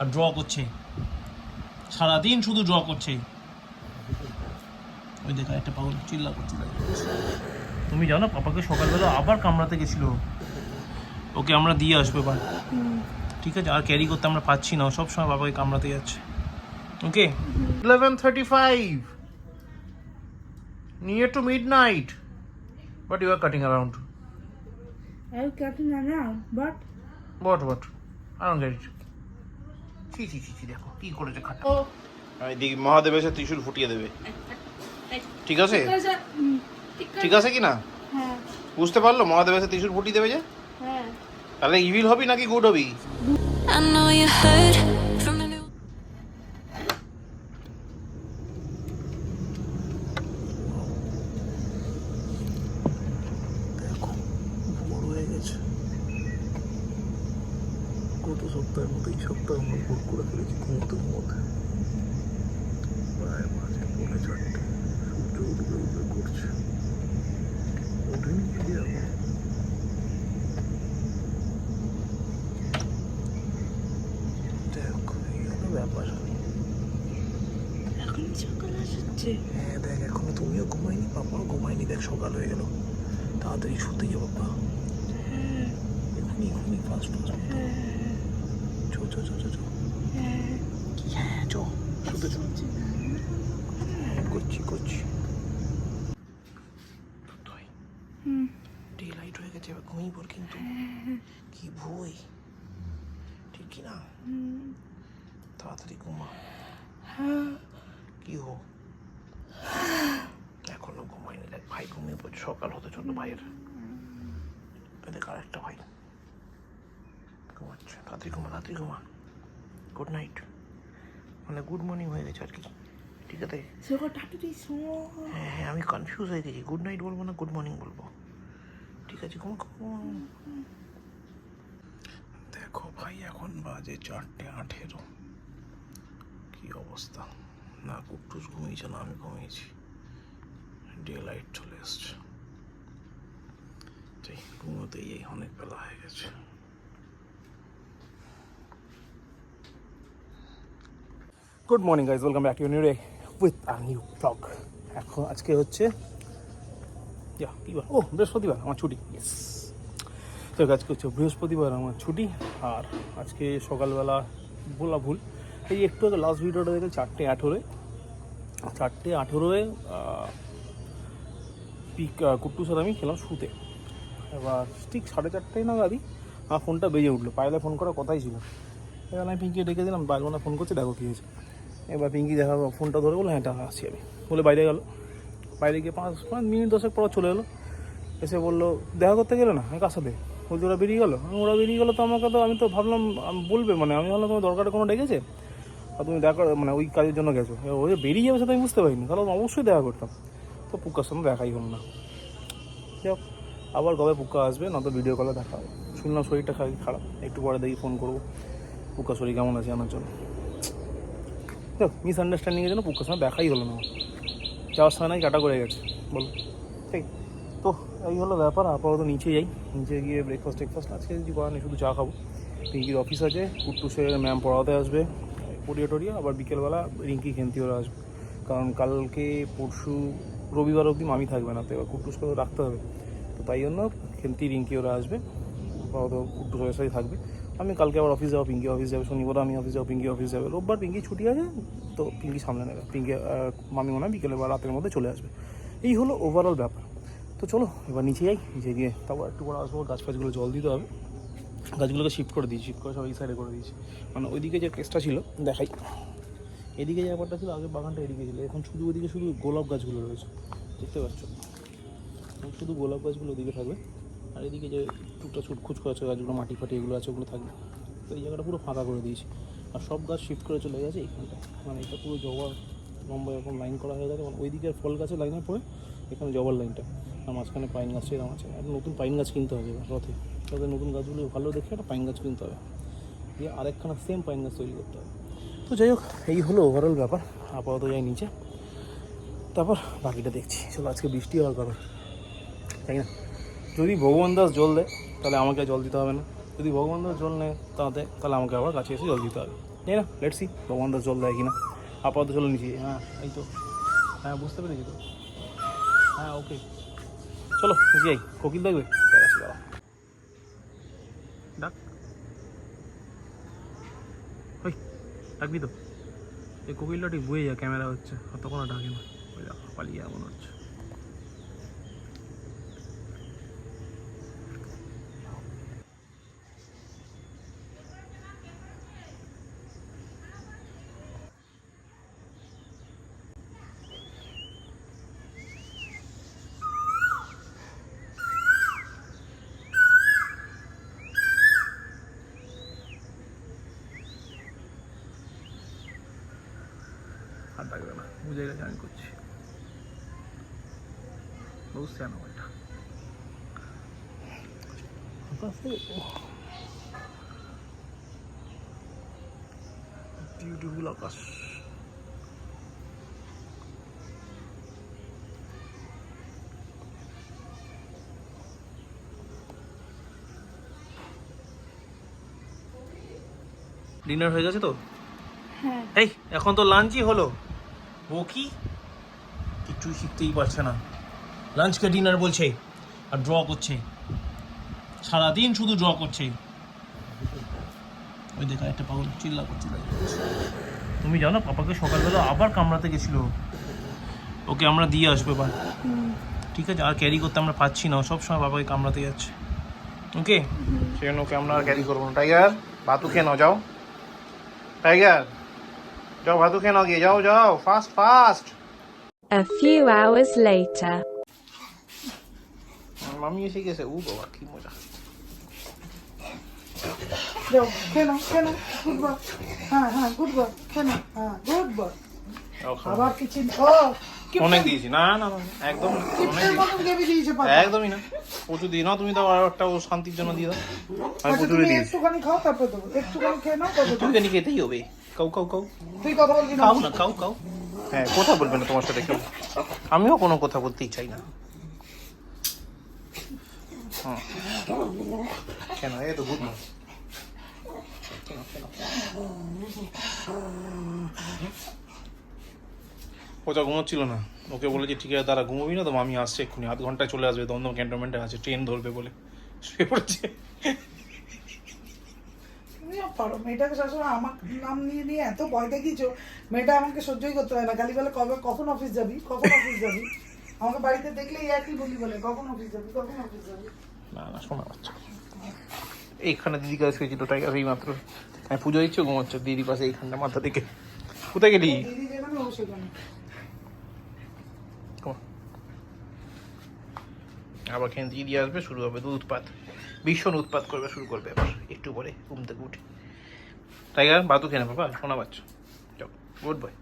আর draw করছে, সারাদিন শুধু ড্র করছে। ওই দেখা একটা পাগল চিল্লা করছে। তুমি জানো পাপাকে সকালবেলা আবার কামড়াতে গেছিল, ওকে আমরা দিয়ে আসবো এবার, ঠিক আছে? আর ক্যারি করতে আমরা পাচ্ছি না, সবসময় বাবাকে কামড়াতে যাচ্ছে। ওকে 11:35 near to midnight, but you are cutting around. I'm cutting around, but What? I don't get it. ছি দেখো কি করেছে খাটা। আমি দেখি মহাদেব এসে ত্রিশূল ফুটিয়ে দেবে, ঠিক আছে? ঠিক আছে কি না? হ্যাঁ বুঝতে পারলো? মহাদেব এসে ত্রিশূল ফুটিয়ে দেবে যে, হ্যাঁ। তাহলে ইভিল হবি নাকি good hobby? I know you heard from the new. দেখো বড় হয়ে গেছে, গত সপ্তাহের মতো এই সপ্তাহে আমরা ভোর করে ফেলেছি ঘুমোতে প্রায় মাঝে 4:30 সূর্য উঠবে করছে, ওঠেনি যদি এখন। দেখো এই হলো ব্যাপার। এখন সকাল আসছে। হ্যাঁ দেখ, এখনো তুমিও ঘুমাইনি, পাপাও ঘুমায়নি, দেখ সকাল হয়ে গেল। তাড়াতাড়ি শুতে যাবো বাবা, এখনই ফাস্ট চো হ্যাঁ চো শুতে চো। হ্যাঁ করছি। ডে লাইট হয়ে গেছে, এবার ঘুমিয়ে পড়, কিন্তু কি ভয়, ঠিক কি না? তাড়াতাড়ি ঘুমা। কি হো এখনো ঘুমাইনি, দেখ ভাই ঘুমিয়ে পড়ছে, সকাল হতে চললো ভাইয়ের। দেখ আর একটা ভাই ঘুমাচ্ছে, তাড়াতাড়ি ঘুমা। গুড নাইট, মানে গুড মর্নিং হয়ে গেছে আর কি, ঠিক আছে? হ্যাঁ আমি কনফিউজ হয়ে গেছি, গুড নাইট বলবো না গুড মর্নিং বলবো, ঠিক আছে? দেখো ভাই এখন বাজে 4:18, কি অবস্থা, না কুট্টুস ঘুমিয়েছে না আমি ঘুমিয়েছি, ডে লাইট চলে এসছে, ঘুমোতেই এই অনেক বেলা হয়ে গেছে। Good morning guys, welcome back to new day with a new blog. এখন আজকে হচ্ছে কি বার? ও বৃহস্পতিবার, আমার ছুটি। ইয়েস, তো আজকে হচ্ছে বৃহস্পতিবার, আমার ছুটি। আর আজকে সকালবেলা বলা ভুল, এই একটু আগে লাস্ট ভিডিওটা দেখে 4:18 কুট্টুর সাথে আমি খেলাম শুতে। এবার ঠিক 4:30 নাগাদই আমার ফোনটা বেজে উঠলো, পায়েলে ফোন করার কথাই ছিল। এবার আমি পিঙ্কি ডেকে দিলাম, বাইরে ফোন করছে, দেখো কী হয়েছে। এবার পিঙ্কি দেখা ফোনটা ধরে বলে হ্যাঁ আসছি আমি বলে বাইরে গেল। বাইরে গিয়ে 5 মিনিট 10 পর চলে এলো, এসে বললো দেখা করতে গেলো না। আমি কার সাথে? বলছি ওরা বেরিয়ে গেলো। ওরা বেরিয়ে গেলো তো আমাকে তো, আমি তো ভাবলাম বলবে, মানে আমি ভাবলাম তোমার দরকারে কোনো ডেকেছে আর তুমি দেখা মানে ওই কাজের জন্য গেছো। ও যে বেরিয়ে যাবে সেটা আমি বুঝতে পারিনি, তাহলে অবশ্যই দেখা করতাম। তো পুক্কার সঙ্গে দেখাই হলো না। যাক, আবার কবে পুক্কা আসবে, না তো ভিডিও কলে দেখা হবে। শুনলাম শরীরটা খারাপ, একটু পরে দেখি ফোন করবো পুক্কা শরীর কেমন আছে জানার জন্য। দেখ মিসআন্ডারস্ট্যান্ডিংয়ের জন্য পুক্কার সঙ্গে দেখাই হলো না, যাওয়ার সময় নাই কাটা করে গেছে বলো, ঠিক? তো এই হলো ব্যাপার। আপাতত নিচে যাই, নিচে গিয়ে ব্রেকফাস্ট আজকে কিছু করার নেই, শুধু চা খাবো। পিঙ্কির অফিস আছে, কুট্টুসের ম্যাম পড়াতে আসবে, পড়িয়ে আবার বিকেলবেলা রিঙ্কি খেন্তি ওরা আসবে। কারণ কালকে পরশু রবিবার অবধি মামি থাকবে না, তো এবার কুট্টুসকে রাখতে হবে। তো তাই জন্য খেন্তি রিঙ্কি ওরা আসবে, আপাতত কুট্টুস ওদের সাথেই থাকবে। আমি কালকে আবার অফিস যাবো, পিঙ্কি অফিস যাবে, শনিবার আমি অফিস যাবো, পিঙ্কি অফিস যাবে। রোববার পিঙ্কি ছুটি আছে, তো পিঙ্কি সামনে নেবে। পিঙ্কি মামি মনে হয় বিকেলে বা রাতের মধ্যে চলে আসবে। এই হলো ওভারঅল ব্যাপার। তো চলো এবার নিচে যাই, নিচে গিয়ে তারপর একটু পরে আসবো। গাছ ফাছগুলো জল দিতে হবে, গাছগুলোকে শিফট করে সব এই সাইডে করে দিয়েছি। মানে ওইদিকে যে কেসটা ছিল দেখাই, এদিকে যে ব্যাপারটা ছিল, আগে বাগানটা এদিকে ছিল, এখন শুধু ওইদিকে শুধু গোলাপ গাছগুলো রয়েছে, দেখতে পাচ্ছ? শুধু গোলাপ গাছগুলো ওদিকে থাকবে, আর এদিকে যে টুকটা খুচকো আছে গাছগুলো, মাটি ফাটি এগুলো আছে, ওগুলো থাকবে। তো এই জায়গাটা পুরো ফাঁকা করে দিয়েছি, আর সব গাছ শিফট করে চলে গেছে এইখানটা। মানে এটা পুরো জবার লম্বা এরকম লাইন করা হয়ে গেছে, ওই দিকে ফল গাছের লাইনের পরে এখানে জবার লাইনটা, আর মাঝখানে পাইন গাছ এরকম আছে। একটা নতুন পাইন গাছ কিনতে হবে এবার রথে, তাদের নতুন গাছগুলো ভালো দেখে একটা পাইন গাছ কিনতে হবে, দিয়ে আরেকখানা সেম পাইন গাছ তৈরি করতে হবে। তো যাই হোক, এই হলো ওভারঅল ব্যাপার। আপাতত যাই নিচে, তারপর বাকিটা দেখছি। চলো, আজকে বৃষ্টি হওয়ার কথা, তাই না? যদি ভগবান দাস জল দেয় তাহলে আমাকে জল দিতে হবে না, যদি ভগবান দাস জল নেয় তাতে তাহলে আমাকে আবার কাছে এসে জল দিতে হবে। জানি না, লেটস সি ভগবান দাস জল দেয় কিনা। আপাতত চলে নিচ্ছি। হ্যাঁ এই তো, হ্যাঁ বুঝতে পেরেছি তো। হ্যাঁ ওকে চলো নিচে যাই। কোকিল দেখবে, দেখাচ্ছি দাঁড়া। ডাক, ওই ডাকবি তো। এই কোকিলটা ঠিক বয়ে যায়, ক্যামেরা হচ্ছে তখন আর ডাকে না। ওই দেখো পালিয়ে যায় মনে হচ্ছে। আর ডাকবে না, বুঝে গেছে আমি করছি। বুঝছে না ওইটা বিউটিফুল আকাশ। ডিনার হয়ে গেছে তো? হ্যাঁ। এই এখন তো লাঞ্চই হলো, ও কি কিছুই শিখতেই পারছে না। লাঞ্চকে ডিনার বলছে আর ড্র করছে, সারাদিন শুধু ড্র করছে। ওই দেখা একটা পাগল চিল্লা করছে। তুমি জানো পাপাকে সকালবেলা আবার কামড়াতে গেছিল, ওকে আমরা দিয়ে আসবো এবার, ঠিক আছে? আর ক্যারি করতে আমরা পাচ্ছি না, সবসময় বাবাকে কামড়াতে যাচ্ছে। ওকে, সেজন্য ওকে আমরা আর ক্যারি করবো না। টাইগার ভাতু খেয়ে নাও, যাও টাইগার, যাও ভাতু খেয়ে নাও গিয়ে, যাও যাও fast fast. A few hours later. মামি এসে গেছে। ও বাবা কি মজা। যাও খেয়ে নাও, খেয়ে নাও। Good boy. হ্যাঁ হ্যাঁ গুড বয়, খেয়ে নাও। হ্যাঁ গুড বয়। আবার কিচেন অনেক দিয়েছি। না না না, একদম না, অনেক দিয়েছি। একদমই না, প্রচুর দিই না। তুমি তো আর একটা ও শান্তির জন্য দিয়ে দাও। আমি প্রচুরই দিয়েছি। একটুখানি খাও তারপর দেবো। একটুখানি খেয়ে নাও তারপর দেবো। একটুখানি খেতেই হবে। কাউ কাউ কাউ, তুই কথা বলবি না? খাও না, খাও খাও। হ্যাঁ কথা বলবে না তোমার সাথে কেউ, আমিও কোনো কথা বলতেই চাই না। হ্যাঁ কেন, এই তো গুড না। ওটা ঘুমোচ্ছিল না, ওকে বলেছি ঠিক আছে তারা ঘুমোবি না তো, মামি আসছে এক্ষুনি, আধ ঘন্টায় চলে আসবে, দমদম ক্যান্টনমেন্টে আছে, ট্রেন ধরবে বলে শুয়ে পড়েছে। তুমিও পারো, মেয়েটাকে সবসময় আমার নাম নিয়ে নিয়ে এত ভয় দেখিয়েছো, মেয়েটা আমাকে সহ্যই করতে পারে না। খালি বলে কখন অফিস যাবি, কখন অফিস যাবি। আমাকে বাড়িতে দেখলেই একই বলি বলে, কখন অফিস যাবি, কখন অফিস যাবি। না না শোনা বাচ্চা, এইখানে দিদি কাছে শুয়েছিল টাইগার এই মাত্র। আমি পুজো দিচ্ছি, ঘুমাচ্ছে দিদির পাশে এইখানটা মাথা থেকে। কোথায় গেলি? দিদি যেখানে ও সেখানে। আবার খেয়ে দিদি আসবে, শুরু হবে দুধ উৎপাত, ভীষণ উৎপাত করবে, শুরু করবে এবার একটু পরে ঘুম থেকে উঠে। টাইগার বাতু খেয়ে না বাবা, শোনা বাচ্চা, যাও good boy.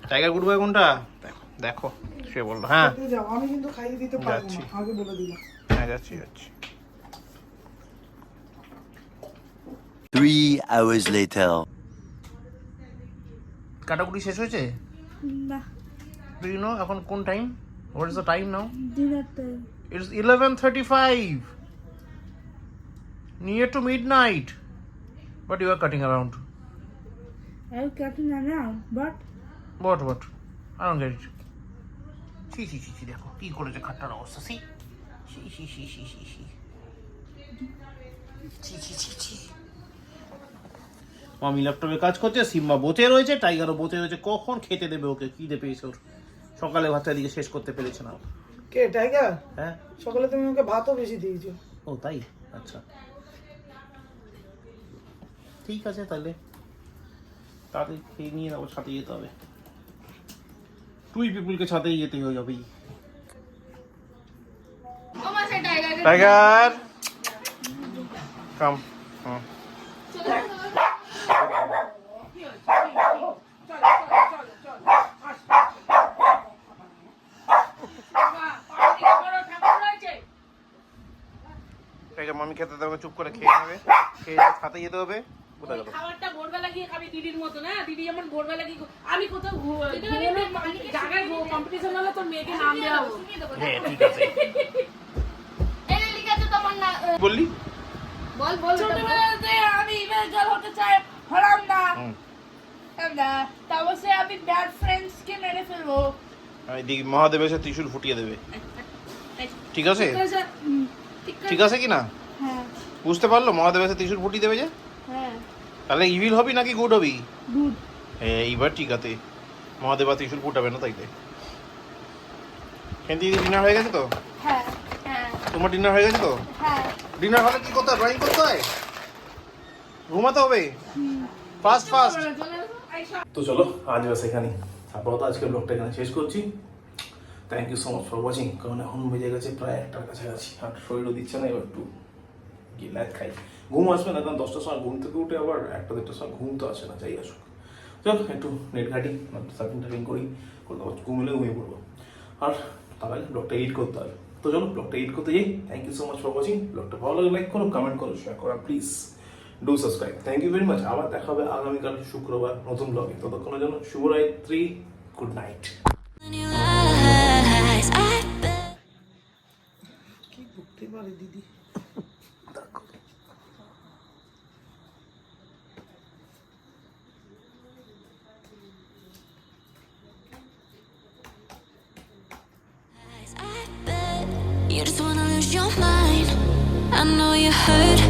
Tiger good boy কোনটা? দেখো দেখো সে বললো। হ্যাঁ তুই যাও, আমি কিন্তু খাইয়ে দিতে পারবো যাচ্ছি। না, আগে বলে দিলাম। হ্যাঁ যাচ্ছি যাচ্ছি। 3 hours later. কাটাকুটি শেষ হয়েছে? না, ডু ইউ নো এখন কোন time? What is the time now? Dinner time. It's 11:35. Near to midnight. But you are cutting around. I will cut it around, but What? I don't get it. ছি দেখো কি করেছে খাটটার অবস্থা। ছি। মামি ল্যাপটপে কাজ করছে, সিম্বা বসে রয়েছে, টাইগারও বসে রয়েছে। কখন খেতে দেবে ওকে? খিদে পেয়েছে ওর, সকালে ভাতটা দিকে শেষ করতে পেরেছে না। কে টাইগার? হ্যাঁ সকালে তুমি ওকে ভাতও বেশি দিয়েছো। ও তাই, আচ্ছা ঠিক আছে তাহলে তাড়াতাড়ি খেয়ে নিয়ে আবার ছাদে যেতে হবে। তুই পিপুলকে ছাদেই যেতে হয়ে যাবেই। টাইগার কাম। মামি খেতে দেবে, চুপ করে খেয়ে নেবে, খেয়ে ছাদে যেতে হবে। কোথায় গেল? খাবারটা ভোরবেলা গিয়ে খাবি দিদির মতো না। দিদি যেমন ভোরবেলা গিয়ে আমি কোথাও জায়গায় কম্পিটিশন হলে তোর মেয়েকে নাম দেওয়া হবে। হ্যাঁ ঠিক আছে। বললি ছোটবেলাতে আমি ইমেল গার্ল হতে চাই, হলাম না। তারপর সে আমি ব্যাড ফ্রেন্ডস কে মেরে ফেলবো। আমি দিই মহাদেব এসে ত্রিশূল ফুটিয়ে দেবে, ঠিক আছে? ঠিক আছে কি না? হ্যাঁ বুঝতে পারলো? মহাদেব এসে ত্রিশূল ফুটিয়ে দেবে যে, হ্যাঁ তাহলে ইভিল হবি নাকি গুড হবি? গুড। এইবার ঠিক আছে, মহাদেব আর ত্রিশূল ফুটাবে না তাইলে। দিদি ডিনার হয়ে গেছে তো? হ্যাঁ হ্যাঁ তোমার ডিনার হয়ে গেছে তো? হ্যাঁ। ডিনার হলে কি করতে হয়? ড্রয়িং করতে হয়, ঘুমাতে হবে ফাস্ট ফাস্ট। তো চলো আজ বাস এখানেই, আপাতত আজকে ব্লগটা এখানে শেষ করছি। Thank you so much for watching. কারণ এখন বেজে গেছে প্রায় 1টার কাছাকাছি, আর শরীরও দিচ্ছে না, এবার একটু গিয়ে ল্যাদ খাই। ঘুম আসবে না, কারণ 10টার সময় ঘুম থেকে উঠে আবার 1টা-2টার সময় ঘুম তো আসে না, যাই আসুক। চলো একটু নেট ঘাটি, সার্ফিং টার্ফিং করি, ঘুমলে ঘুমিয়ে পড়বো, আর তার আগে ব্লগটা এডিট করতে হবে। তো চলো ব্লগটা এডিট করতে যাই। Thank you so much for watching. ব্লগটা ভালো লাগলে লাইক করো, কমেন্ট করো, শেয়ার করো, please do subscribe. Thank you very much. আবার দেখা হবে আগামীকাল শুক্রবার নতুন ব্লগে। ততক্ষণের জন্য শুভরাত্রি, good night. In your eyes, I bet. কি করতে পারে দিদি? I bet you just wanna lose your mind. I know you hurt